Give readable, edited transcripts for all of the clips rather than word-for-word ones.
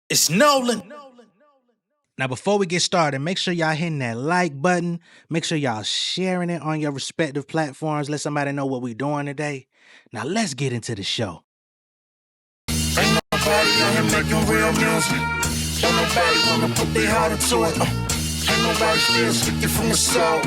It's Nolan. Now, before we get started, make sure y'all hitting that like button. Make sure y'all sharing it on your respective platforms. Let somebody know what we're doing today. Now, let's get into the show. Ain't nobody out here making real music. Don't nobody wanna put their heart into it. Ain't nobody still speaking from the soul.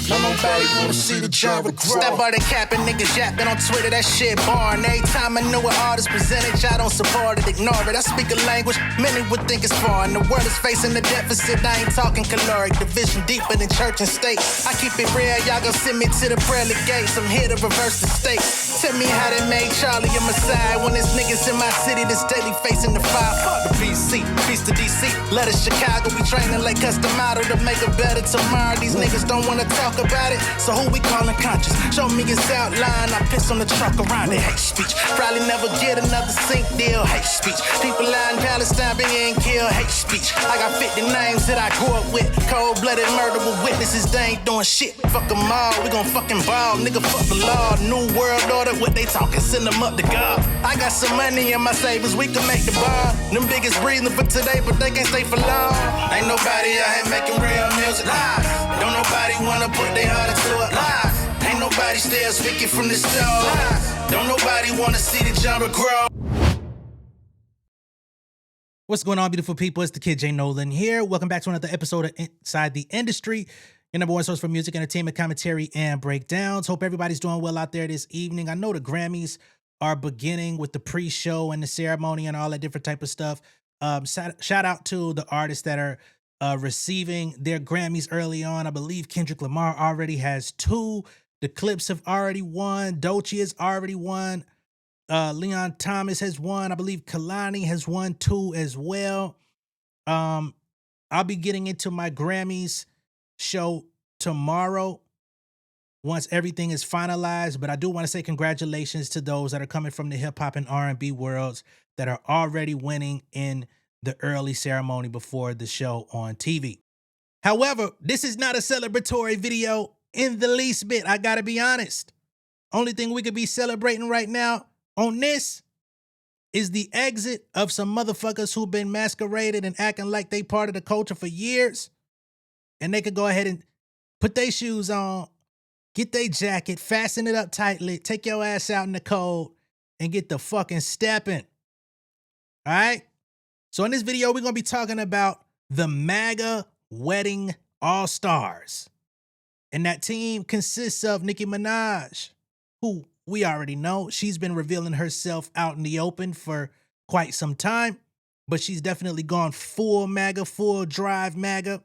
Don't nobody wanna see the genre grow. Step out the cap and niggas yapping on Twitter, that shit boring. Every time a new artist presented, y'all don't support it, ignore it. I speak a language many would think is foreign. The world is facing a deficit, I ain't talking caloric. Division deeper than church and state. I keep it real, y'all gon' send me to the pearly gates. I'm here to reverse the state. Tell me how they made Charlie a messiah when there's niggas in my city that's daily facing the fire. Fuck the BC, peace to DC. Let us Chicago, we training like custom model to make a better tomorrow. These niggas don't wanna talk about it, so who we calling conscious? Show me his outline, I piss on the truck around it. Hate speech, probably never get another sync deal. Hate speech, people out in Palestine being killed. Hate speech, I got 50 names that I grew up with. Cold-blooded murder with witnesses, they ain't doing shit. Fuck them all, we gon' fucking ball. Nigga, fuck the law, new world order, what they talking, send them up to God. I got some money in my savings, we can make the bar. Them biggest reason for today, but they can't stay for long. Ain't nobody out here making real music. Lies. Don't nobody wanna put their heart into it. Lies. Ain't nobody still speaking from the soul. Don't nobody wanna see the genre grow. What's going on, beautiful people? It's the kid J Nolan here. Welcome back to another episode of Inside the Industry, your number one source for music, entertainment, commentary, and breakdowns. Hope everybody's doing well out there this evening. I know the Grammys are beginning with the pre-show and the ceremony and all that different type of stuff. Shout out to the artists that are receiving their Grammys early on. I believe Kendrick Lamar already has 2. The Clips have already won. Doechii has already won. Leon Thomas has won. I believe Kalani has won 2 as well. I'll be getting into my Grammys show tomorrow once everything is finalized, but I do want to say congratulations to those that are coming from the hip hop and R&B worlds that are already winning in the early ceremony before the show on TV. However, this is not a celebratory video in the least bit. I gotta be honest. Only thing we could be celebrating right now on this is the exit of some motherfuckers who've been masqueraded and acting like they part of the culture for years. And they could go ahead and put their shoes on, get their jacket, fasten it up tightly, take your ass out in the cold, and get the fucking stepping. All right? So in this video, we're going to be talking about the MAGA Wedding All-Stars. And that team consists of Nicki Minaj, who we already know. She's been revealing herself out in the open for quite some time, but she's definitely gone full MAGA, full drive MAGA.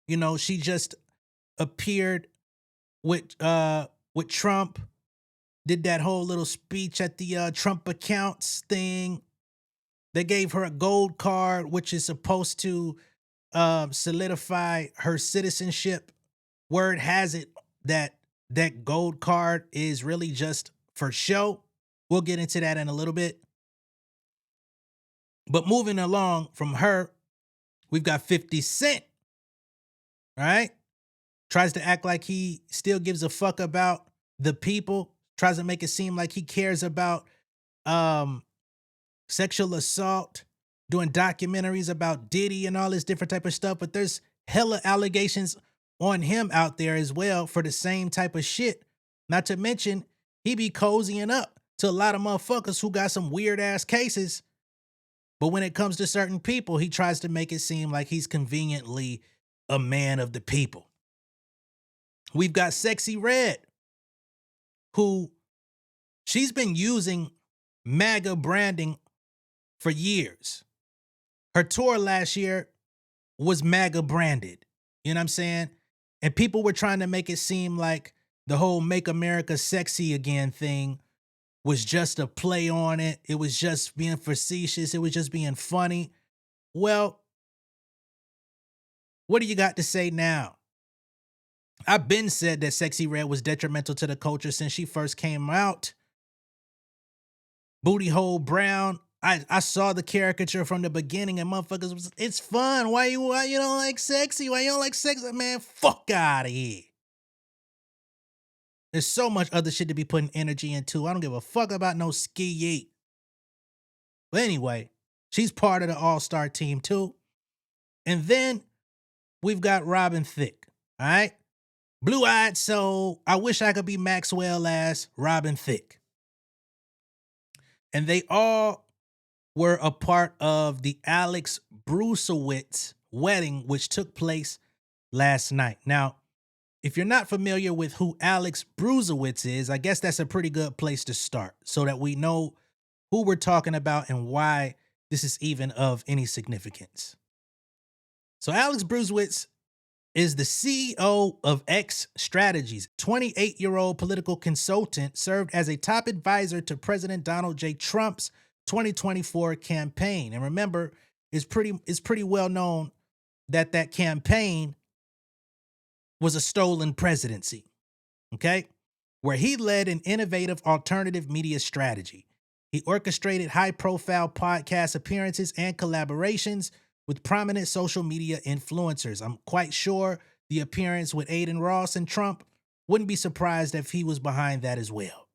You know, she just appeared with Trump, did that whole little speech at the Trump accounts thing. They gave her a gold card, which is supposed to solidify her citizenship. Word has it that that gold card is really just for show. We'll get into that in a little bit. But moving along from her, we've got 50 Cent. All right? Tries to act like he still gives a fuck about the people. Tries to make it seem like he cares about sexual assault, doing documentaries about Diddy and all this different type of stuff. But there's hella allegations on him out there as well for the same type of shit. Not to mention, he be cozying up to a lot of motherfuckers who got some weird ass cases. But when it comes to certain people, he tries to make it seem like he's conveniently a man of the people. We've got Sexyy Red, who she's been using MAGA branding for years. Her tour last year was MAGA branded. You know what I'm saying? And people were trying to make it seem like the whole Make America Sexy Again thing was just a play on it. It was just being facetious. It was just being funny. Well, what do you got to say now? I've been said that Sexyy Red was detrimental to the culture since she first came out. Booty Hole Brown. I saw the caricature from the beginning and motherfuckers was, it's fun. Why you don't like Sexy? Why you don't like Sexy? Man, fuck out of here. There's so much other shit to be putting energy into. I don't give a fuck about no ski yeet. But anyway, She's part of the all-star team too. And then we've got Robin Thicke, all right? Blue-eyed, so I wish I could be Maxwell as Robin Thicke. And they all were a part of the Alex Bruesewitz wedding, which took place last night. Now, if you're not familiar with who Alex Bruesewitz is, I guess that's a pretty good place to start so that we know who we're talking about and why this is even of any significance. So Alex Bruesewitz is the CEO of X Strategies. 28-year-old political consultant, served as a top advisor to President Donald J. Trump's 2024 campaign. And remember, it's pretty well known that that campaign was a stolen presidency, okay? Where he led an innovative alternative media strategy. He orchestrated high-profile podcast appearances and collaborations with prominent social media influencers. I'm quite sure the appearance with Aiden Ross and Trump wouldn't be surprised if he was behind that as well.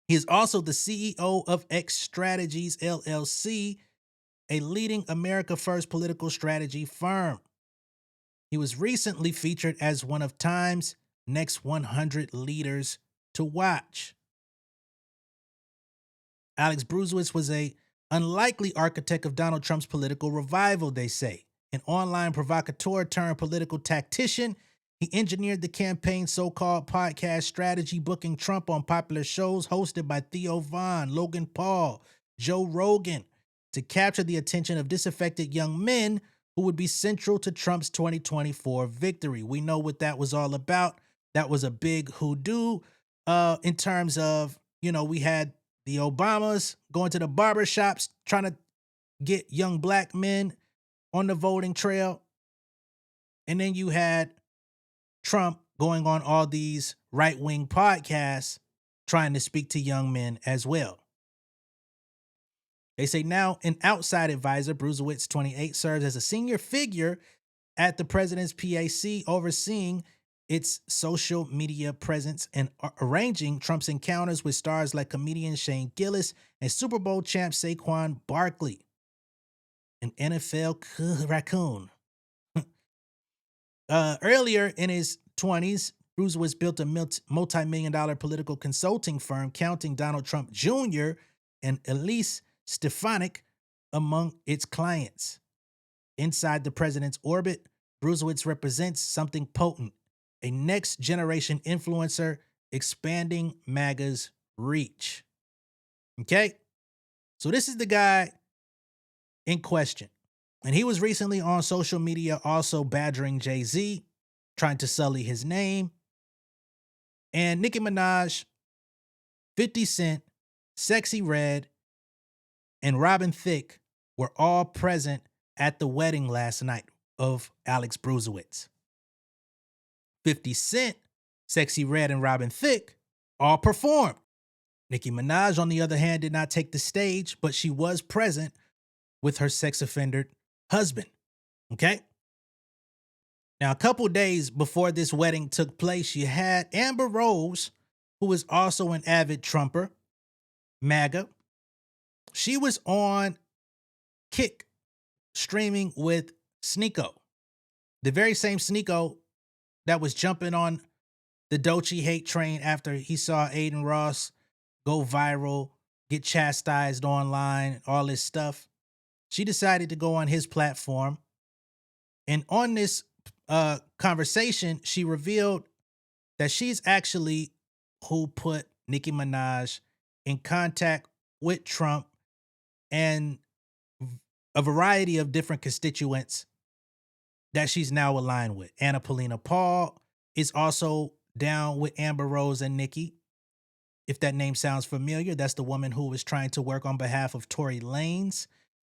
He is also the CEO of X Strategies, LLC, a leading America First political strategy firm. He was recently featured as one of Time's next 100 leaders to watch. Alex Bruesewitz was a unlikely architect of Donald Trump's political revival, they say. An online provocateur turned political tactician, he engineered the campaign's so-called podcast strategy, booking Trump on popular shows hosted by Theo Von, Logan Paul, Joe Rogan, to capture the attention of disaffected young men who would be central to Trump's 2024 victory. We know what that was all about. That was a big hoodoo in terms of, we had the Obamas going to the barbershops trying to get young black men on the voting trail. And then you had Trump going on all these right-wing podcasts trying to speak to young men as well. They say now an outside advisor, Bruesewitz, 28, serves as a senior figure at the president's PAC, overseeing its social media presence and arranging Trump's encounters with stars like comedian Shane Gillis and Super Bowl champ Saquon Barkley, an NFL raccoon. Earlier in his 20s, Bruesewitz built a multi-million-dollar political consulting firm, counting Donald Trump Jr. and Elise Stefanik among its clients. Inside the president's orbit, Bruesewitz represents something potent, a next-generation influencer expanding MAGA's reach. Okay? So this is the guy in question. And he was recently on social media also badgering Jay-Z, trying to sully his name. And Nicki Minaj, 50 Cent, Sexyy Red, and Robin Thicke were all present at the wedding last night of Alex Bruesewitz. 50 Cent, Sexyy Red, and Robin Thicke all performed. Nicki Minaj, on the other hand, did not take the stage, but she was present with her sex offender husband. Okay? Now, a couple days before this wedding took place, you had Amber Rose, who is also an avid Trumper, MAGA. She was on Kick streaming with Sneeko, the very same Sneeko that was jumping on the Doechii hate train after he saw Aiden Ross go viral, get chastised online, all this stuff. She decided to go on his platform. And on this conversation, she revealed that she's actually who put Nicki Minaj in contact with Trump and a variety of different constituents that she's now aligned with. Anna Paulina Paul is absolve down with Amber Rose and Nicki. If that name sounds familiar, that's the woman who was trying to work on behalf of Tory Lanez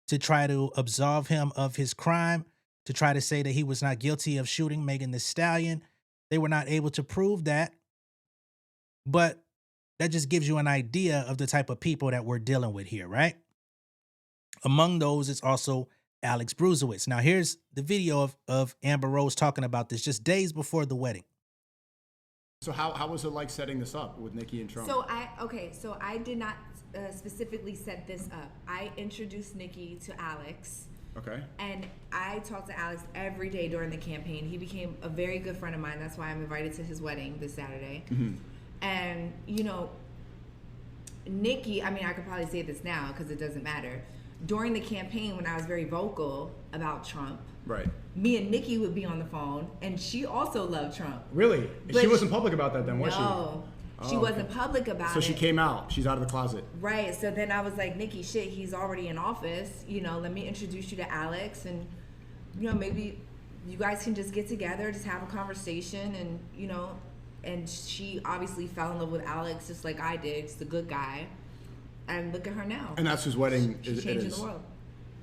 to try to absolve him of his crime, to try to say that he was not guilty of shooting Megan Thee Stallion. They were not able to prove that. But that just gives you an idea of the type of people that we're dealing with here, right? Among those is also Alex Bruesewitz. Now, here's the video of Amber Rose talking about this just days before the wedding. So how was it like setting this up with Nicki and Trump? So I did not specifically set this up. I introduced Nicki to Alex. Okay. And I talked to Alex every day during the campaign. He became a very good friend of mine. That's why I'm invited to his wedding this Saturday. Mm-hmm. And, you know, Nicki, I mean, I could probably say this now because it doesn't matter. During the campaign, when I was very vocal about Trump, right, me and Nicki would be on the phone, and she also loved Trump. Really? But she wasn't public about that then, was she? No. She wasn't public about it. So she came out. She's out of the closet. Right. So then I was like, Nicki, shit, he's already in office. You know, let me introduce you to Alex, and, you know, maybe you guys can just get together, just have a conversation, and, you know, and she obviously fell in love with Alex just like I did. He's a good guy. And look at her now. And that's his wedding. She's changing the world.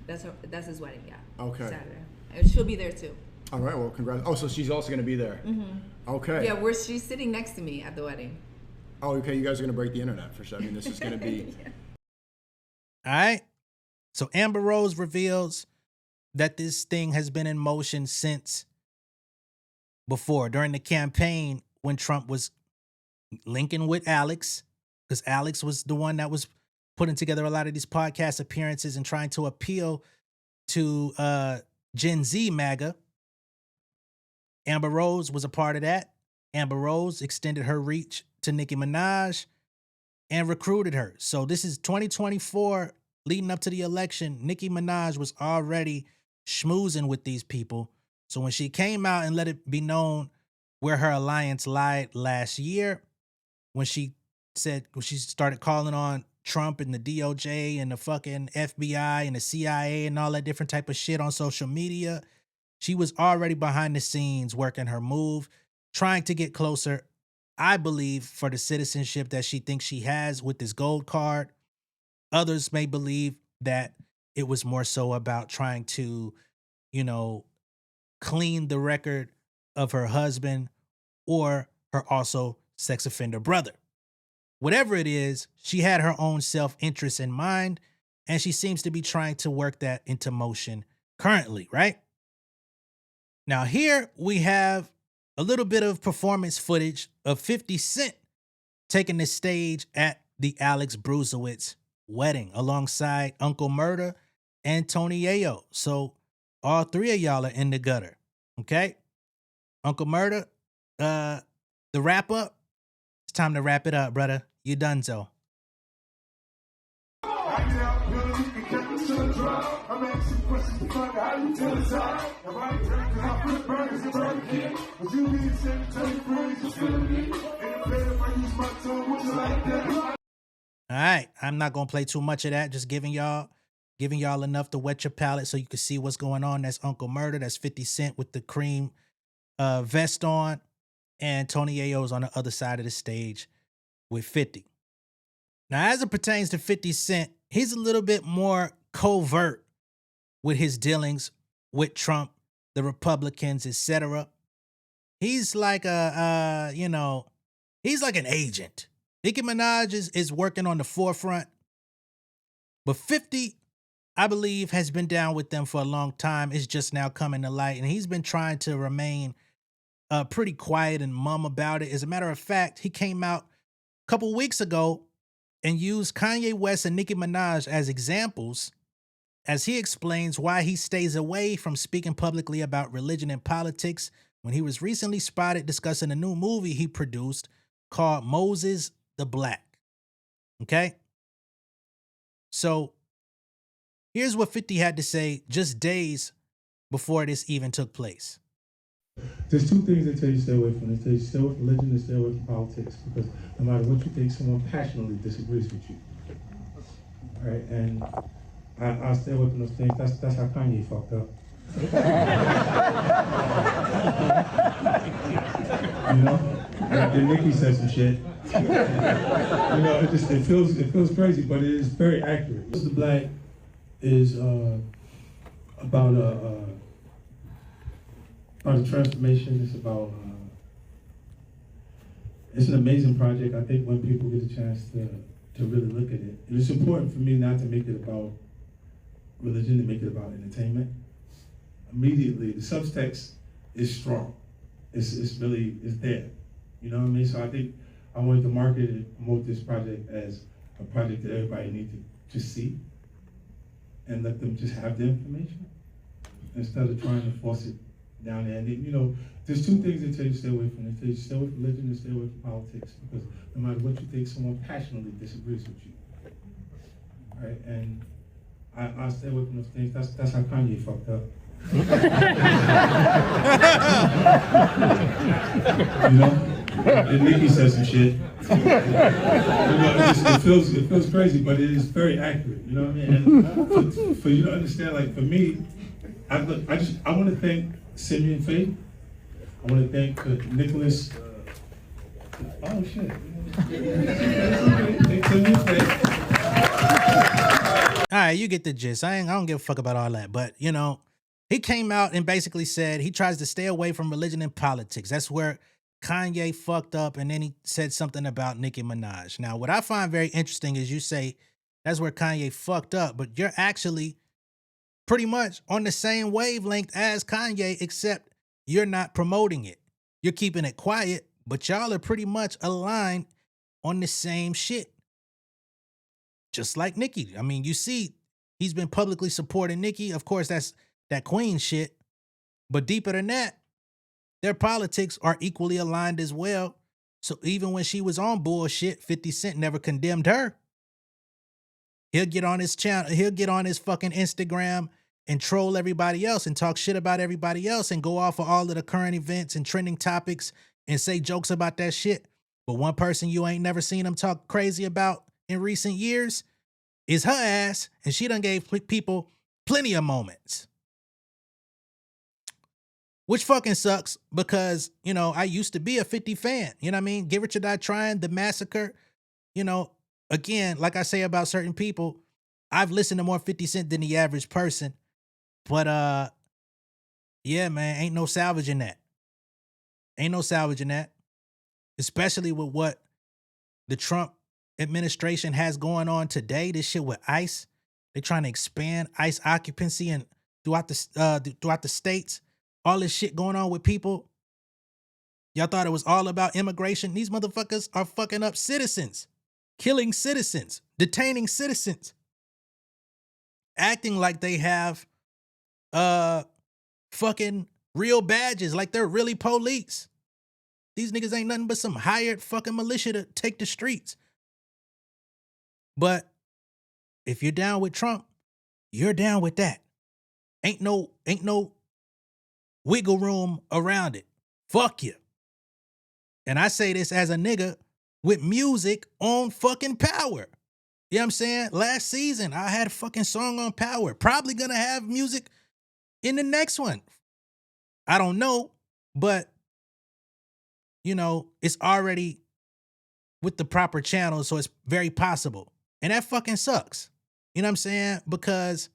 That's his wedding, yeah. Okay. Saturday. And she'll be there too. All right, well, congrats. Oh, so she's also going to be there. Mm-hmm. Okay. Yeah, she's sitting next to me at the wedding. Oh, okay, you guys are going to break the internet for sure. I mean, this is going to be... Yeah. All right. So Amber Rose reveals that this thing has been in motion since before, during the campaign when Trump was linking with Alex, because Alex was the one that was putting together a lot of these podcast appearances and trying to appeal to Gen Z MAGA. Amber Rose was a part of that. Amber Rose extended her reach to Nicki Minaj and recruited her. So this is 2024, leading up to the election. Nicki Minaj was already schmoozing with these people. So when she came out and let it be known where her alliance lied last year, when she started calling on Trump and the DOJ and the fucking FBI and the CIA and all that different type of shit on social media, she was already behind the scenes working her move, trying to get closer, I believe, for the citizenship that she thinks she has with this gold card. Others may believe that it was more so about trying to, you know, clean the record of her husband or her also sex offender brother. Whatever it is, she had her own self-interest in mind, and she seems to be trying to work that into motion currently, right? Now here we have a little bit of performance footage of 50 Cent taking the stage at the Alex Bruesewitz wedding alongside Uncle Murda and Tony Yayo. So all three of y'all are in the gutter, okay? Uncle Murda, the wrap up. It's time to wrap it up, brother. You done so. All right, I'm not gonna play too much of that. Just giving y'all enough to wet your palate so you can see what's going on. That's Uncle Murda. That's 50 Cent with the cream vest on, and Tony Yayo's on the other side of the stage with 50. Now, as it pertains to 50 Cent, he's a little bit more covert with his dealings with Trump, the Republicans, etc. He's like he's like an agent. Nicki Minaj is working on the forefront, but 50, I believe, has been down with them for a long time. It's just now coming to light, and he's been trying to remain pretty quiet and mum about it. As a matter of fact, he came out a couple weeks ago and used Kanye West and Nicki Minaj as examples as he explains why he stays away from speaking publicly about religion and politics when he was recently spotted discussing a new movie he produced called Moses the Black. Okay? So here's what 50 had to say just days before this even took place. There's two things they tell you to stay away from. They tell you to stay away from religion and stay away from politics, because no matter what you think, someone passionately disagrees with you. All right, and I'll stay away from those things. That's how Kanye fucked up. You know? And Nicki said some shit. You know, it feels crazy, but it is very accurate. The Black is about a transformation. It's about it's an amazing project. I think when people get a chance to really look at it, and it's important for me not to make it about religion, to make it about entertainment. Immediately, the subtext is strong. It's there. You know what I mean? So I think I wanted to market and promote this project as a project that everybody needs to see and let them just have the information instead of trying to force it down there. And then, you know, there's two things they tell you to stay away from. They tell you to stay away from religion and stay away from politics, because no matter what you think, someone passionately disagrees with you. Right? And I stay away from those things. That's how Kanye fucked up. You know? And Nicki says some shit. You know, it feels crazy, but it is very accurate. You know what I mean? And for you to understand, like for me, I want to thank Simeon Faith. I want to thank Nicholas. Oh shit! Thank Simeon Faith. All right, you get the gist. I don't give a fuck about all that, but you know, he came out and basically said he tries to stay away from religion and politics. That's where Kanye fucked up, and then he said something about Nicki Minaj. Now, what I find very interesting is you say that's where Kanye fucked up, but you're actually pretty much on the same wavelength as Kanye, except you're not promoting it. You're keeping it quiet, but y'all are pretty much aligned on the same shit. Just like Nicki. I mean, you see, he's been publicly supporting Nicki. Of course, that's that queen shit. But deeper than that, their politics are equally aligned as well. So even when she was on bullshit, 50 Cent never condemned her. He'll get on his channel, he'll get on his fucking Instagram and troll everybody else and talk shit about everybody else and go off of all of the current events and trending topics and say jokes about that shit. But one person you ain't never seen him talk crazy about in recent years is her ass, and she done gave people plenty of moments. Which fucking sucks because, you know, I used to be a 50 fan. You know what I mean? Give It Your Die Trying, The Massacre. You know, again, like I say about certain people, I've listened to more 50 Cent than the average person. But, yeah, man, ain't no salvaging that. Ain't no salvaging that. Especially with what the Trump administration has going on today. This shit with ICE. They're trying to expand ICE occupancy and throughout the states. All this shit going on with people. Y'all thought it was all about immigration. These motherfuckers are fucking up citizens, killing citizens, detaining citizens, acting like they have fucking real badges, like they're really police. These niggas ain't nothing but some hired fucking militia to take the streets. But if you're down with Trump, you're down with that. Ain't no wiggle room around it. Fuck you. And I say this as a nigga with music on fucking Power. You know what I'm saying? Last season, I had a fucking song on Power. Probably gonna have music in the next one. I don't know, but, you know, it's already with the proper channel, so it's very possible. And that fucking sucks. You know what I'm saying? Because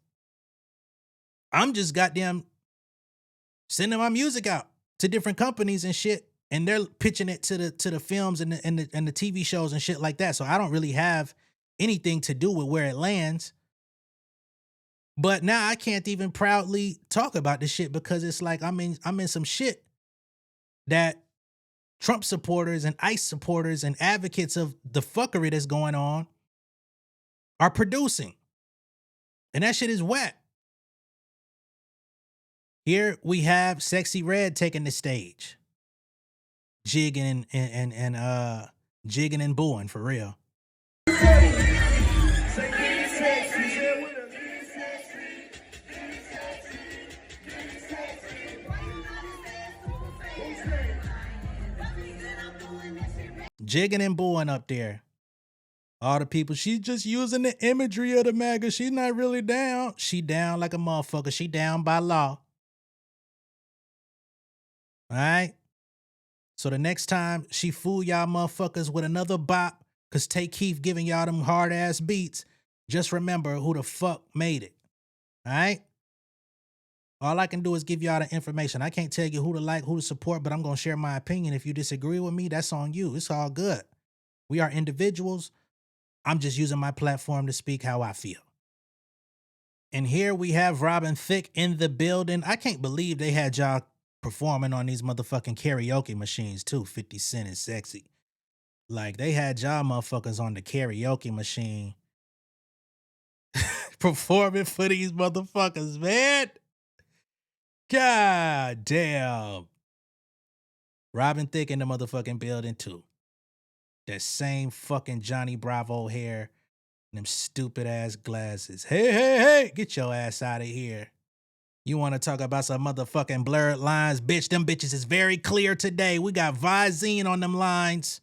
I'm just goddamn sending my music out to different companies and shit, and they're pitching it to the films and the TV shows and shit like that. So I don't really have anything to do with where it lands. But now I can't even proudly talk about this shit because it's like I'm in some shit that Trump supporters and ICE supporters and advocates of the fuckery that's going on are producing. And that shit is whack. Here we have Sexyy Red taking the stage. Jigging and jigging and booing for real. Jigging and booing up there. All the people, she's just using the imagery of the MAGA. She's not really down. She down like a motherfucker. She down by law. All right? So the next time she fool y'all motherfuckers with another bop, because Tay Keith giving y'all them hard-ass beats, just remember who the fuck made it. All right? All I can do is give y'all the information. I can't tell you who to like, who to support, but I'm going to share my opinion. If you disagree with me, that's on you. It's all good. We are individuals. I'm just using my platform to speak how I feel. And here we have Robin Thicke in the building. I can't believe they had y'all performing on these motherfucking karaoke machines too. 50 Cent and Sexy. Like, they had y'all motherfuckers on the karaoke machine performing for these motherfuckers, man. God damn. Robin Thicke in the motherfucking building, too. That same fucking Johnny Bravo hair and them stupid ass glasses. Hey, get your ass out of here. You want to talk about some motherfucking blurred lines? Bitch, them bitches is very clear today. We got Visine on them lines.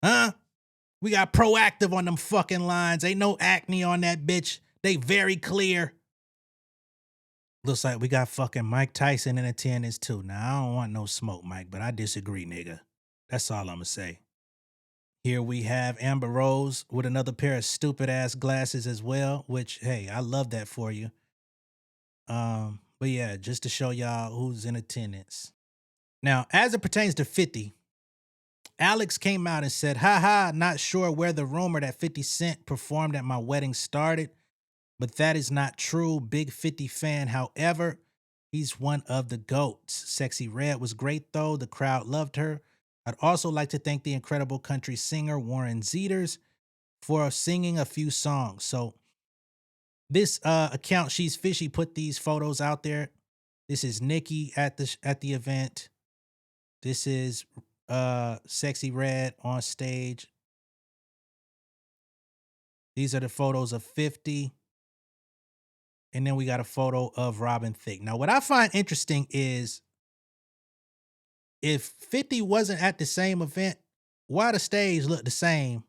Huh? We got Proactive on them fucking lines. Ain't no acne on that bitch. They very clear. Looks like we got fucking Mike Tyson in attendance too. Now, I don't want no smoke, Mike, but I disagree, nigga. That's all I'm gonna say. Here we have Amber Rose with another pair of stupid ass glasses as well, which, hey, I love that for you. But yeah, just to show y'all who's in attendance. Now, as it pertains to 50, Alex came out and said, haha, not sure where the rumor that 50 Cent performed at my wedding started, but that is not true. Big 50 fan. However, he's one of the GOATs. Sexyy Red was great though. The crowd loved her. I'd also like to thank the incredible country singer Warren Zeters for singing a few songs. So this account, She's Fishy, put these photos out there. This is Nicki at the event. This is Sexyy Red on stage. These are the photos of 50. And then we got a photo of Robin Thicke. Now, what I find interesting is if 50 wasn't at the same event, why the stage look the same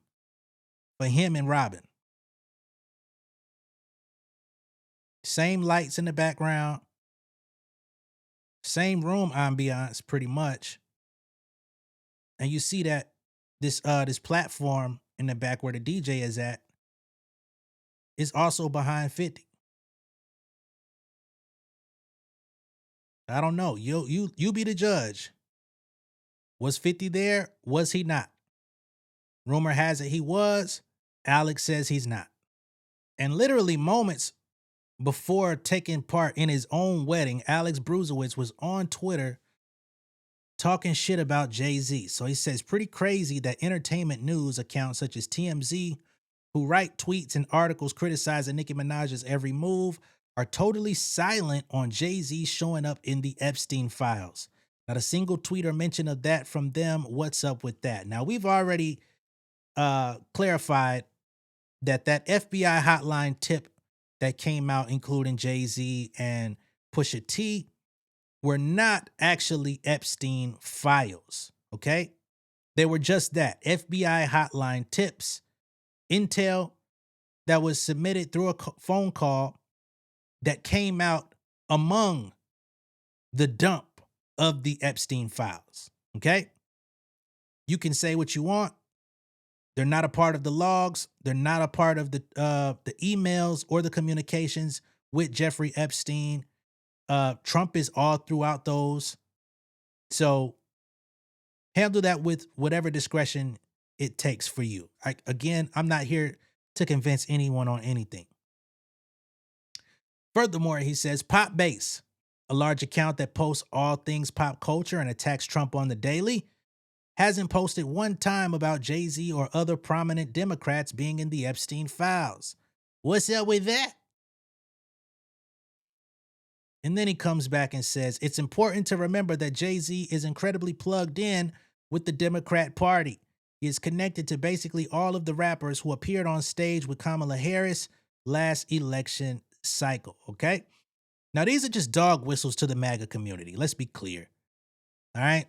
for him and Robin? Same lights in the background. Same room ambiance, pretty much. And you see that this platform in the back where the DJ is at is also behind 50. I don't know. You be the judge. Was 50 there? Was he not? Rumor has it he was. Alex says he's not. And literally moments before taking part in his own wedding, Alex Bruesewitz was on Twitter talking shit about Jay-Z. So he says, pretty crazy that entertainment news accounts such as TMZ, who write tweets and articles criticizing Nicki Minaj's every move, are totally silent on Jay-Z showing up in the Epstein files. Not a single tweet or mention of that from them. What's up with that? Now, we've already clarified that FBI hotline tip that came out, including Jay-Z and Pusha T, were not actually Epstein files, okay? They were just that, FBI hotline tips, intel that was submitted through a phone call that came out among the dump of the Epstein files, okay? You can say what you want. They're not a part of the logs. They're not a part of the emails or the communications with Jeffrey Epstein. Trump is all throughout those. So handle that with whatever discretion it takes for you. Again, I'm not here to convince anyone on anything. Furthermore, he says, Pop Base, a large account that posts all things pop culture and attacks Trump on the daily, hasn't posted one time about Jay-Z or other prominent Democrats being in the Epstein files. What's up with that? And then he comes back and says, it's important to remember that Jay-Z is incredibly plugged in with the Democrat Party. He is connected to basically all of the rappers who appeared on stage with Kamala Harris last election cycle, okay? Now, these are just dog whistles to the MAGA community. Let's be clear, all right?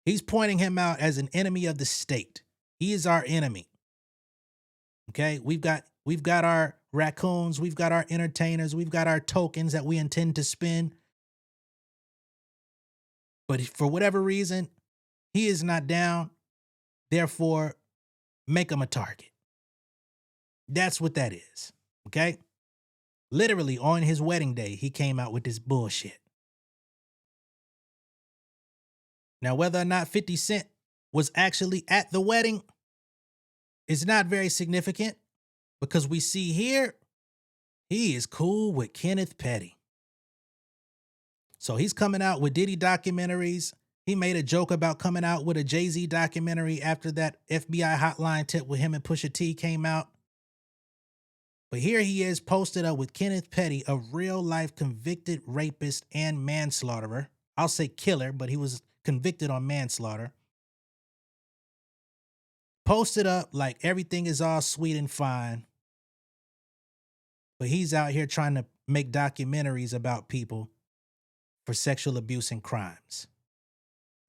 He's pointing him out as an enemy of the state. He is our enemy, okay? We've got our raccoons, we've got our entertainers, we've got our tokens that we intend to spend. But for whatever reason, he is not down. Therefore, make him a target. That's what that is, okay? Literally on his wedding day, he came out with this bullshit. Now, whether or not 50 Cent was actually at the wedding is not very significant because we see here, he is cool with Kenneth Petty. So he's coming out with Diddy documentaries. He made a joke about coming out with a Jay-Z documentary after that FBI hotline tip with him and Pusha T came out. But here he is posted up with Kenneth Petty, a real-life convicted rapist and manslaughterer. I'll say killer, but he was convicted on manslaughter. Posted up like everything is all sweet and fine. But he's out here trying to make documentaries about people for sexual abuse and crimes.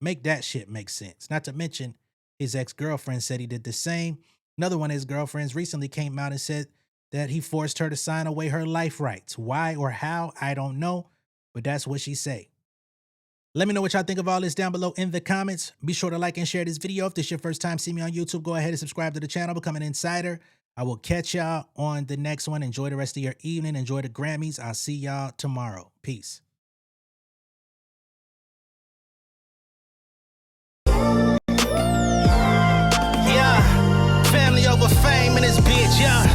Make that shit make sense. Not to mention, his ex-girlfriend said he did the same. Another one of his girlfriends recently came out and said that he forced her to sign away her life rights. Why or how, I don't know, but that's what she say. Let me know what y'all think of all this down below in the comments. Be sure to like and share this video. If this is your first time seeing me on YouTube, go ahead and subscribe to the channel, become an insider. I will catch y'all on the next one. Enjoy the rest of your evening. Enjoy the Grammys. I'll see y'all tomorrow. Peace. Yeah, family over fame in this bitch, yeah.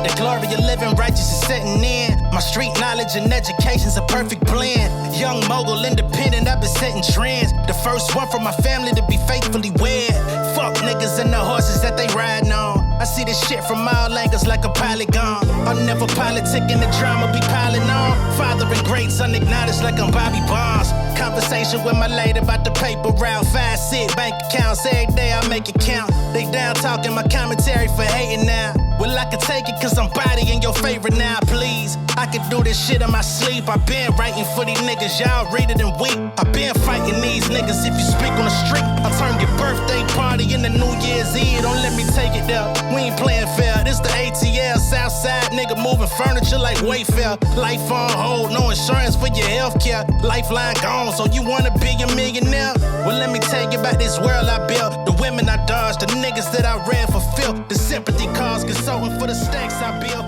The glory of living righteous is setting in. My street knowledge and education's a perfect blend. Young mogul, independent, I've been setting trends. The first one from my family to be faithfully wed. Fuck niggas and the horses that they riding on. I see this shit from all angles like a polygon. I'm never politicking, the drama be piling on. Father and great son acknowledged like I'm Bobby Bonds. Conversation with my lady about the paper route. 5 sit bank accounts, every day I make it count. They down talking my commentary for hating now. Well, I can take it cause I'm bodying your favorite now, please. I can do this shit in my sleep. I been writing for these niggas, y'all read it and weep. I been fighting these niggas if you speak on the street. I turn your birthday party into New Year's Eve. Don't let me take it there. We ain't playing fair. This the ATL, Southside nigga moving furniture like Wayfair. Life on hold, no insurance for your healthcare. Lifeline gone, so you wanna be a millionaire? Well, let me tell you about this world I built. The women I dodged, the niggas that I read for filth. The sympathy calls, consulting for the stacks I built.